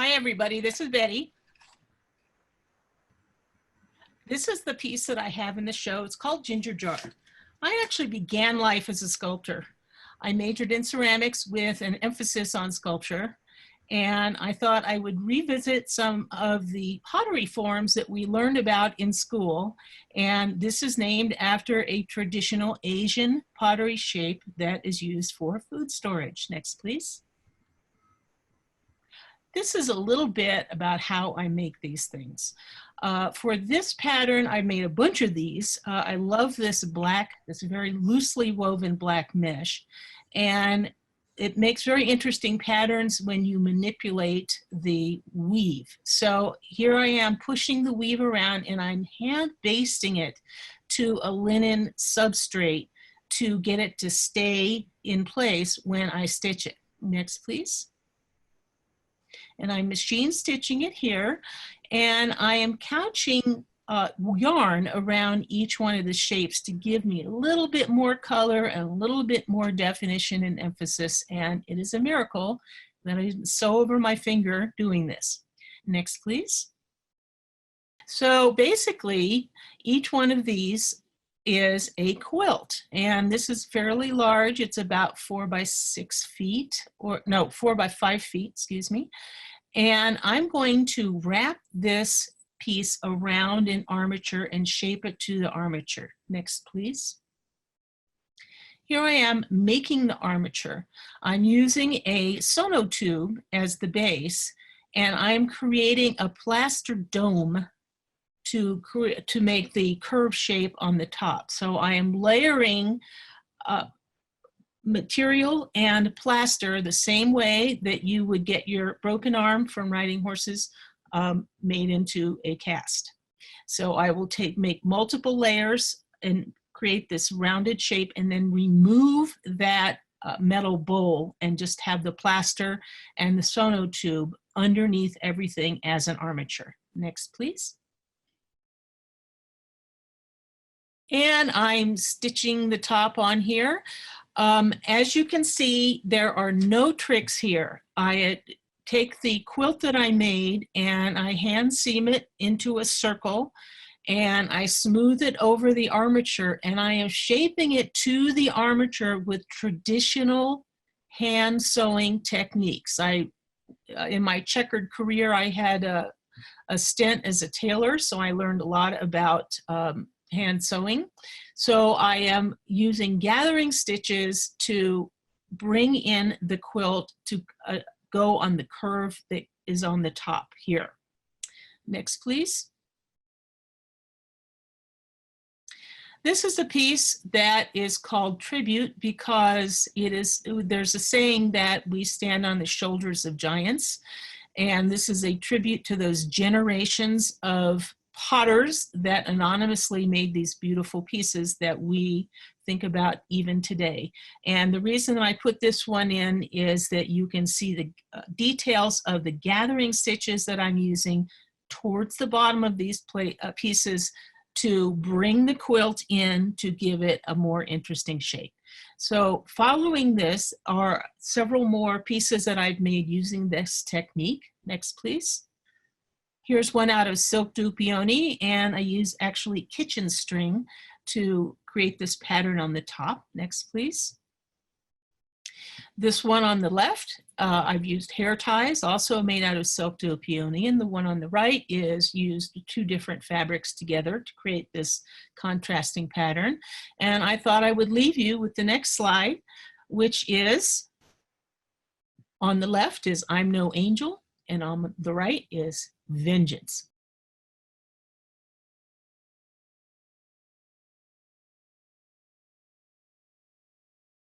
Hi everybody, this is Betty. This is the piece that I have in the show. It's called Ginger Jar. I actually began life as a sculptor. I majored in ceramics with an emphasis on sculpture, and I thought I would revisit some of the pottery forms that we learned about in school. And this is named after a traditional Asian pottery shape that is used for food storage. Next, please. This is a little bit about how I make these things. For this pattern, I made a bunch of these. I love this black, this very loosely woven black mesh. And it makes very interesting patterns when you manipulate the weave. So here I am pushing the weave around and I'm hand basting it to a linen substrate to get it to stay in place when I stitch it. Next, please. And I'm machine stitching it here, and I am couching yarn around each one of the shapes to give me a little bit more color and a little bit more definition and emphasis, and it is a miracle that I didn't sew over my finger doing this. Next, please. So basically, each one of these is a quilt, and this is fairly large. It's about 4 by 6 feet, or no, 4 by 5 feet, excuse me. And I'm going to wrap this piece around an armature and shape it to the armature. Next, please. Here I am making the armature. I'm using a sonotube as the base, and I'm creating a plaster dome to make the curve shape on the top. So I am layering material and plaster the same way that you would get your broken arm from riding horses made into a cast. So I will make multiple layers and create this rounded shape and then remove that metal bowl and just have the plaster and the sonotube underneath everything as an armature. Next, please. And I'm stitching the top on here. As you can see, there are no tricks here. I take the quilt that I made and I hand seam it into a circle and I smooth it over the armature, and I am shaping it to the armature with traditional hand sewing techniques. In my checkered career, I had a stint as a tailor, so I learned a lot about hand sewing. So I am using gathering stitches to bring in the quilt to go on the curve that is on the top here. Next, please. This is a piece that is called Tribute because there's a saying that we stand on the shoulders of giants, and this is a tribute to those generations of potters that anonymously made these beautiful pieces that we think about even today. And the reason that I put this one in is that you can see the details of the gathering stitches that I'm using towards the bottom of these pieces to bring the quilt in to give it a more interesting shape. So following this are several more pieces that I've made using this technique. Next, please. Here's one out of silk du peony, and I use actually kitchen string to create this pattern on the top. Next, please. This one on the left, I've used hair ties, also made out of silk du peony, and the one on the right is used 2 different fabrics together to create this contrasting pattern. And I thought I would leave you with the next slide, which is, on the left is I'm No Angel, and on the right is Vengeance.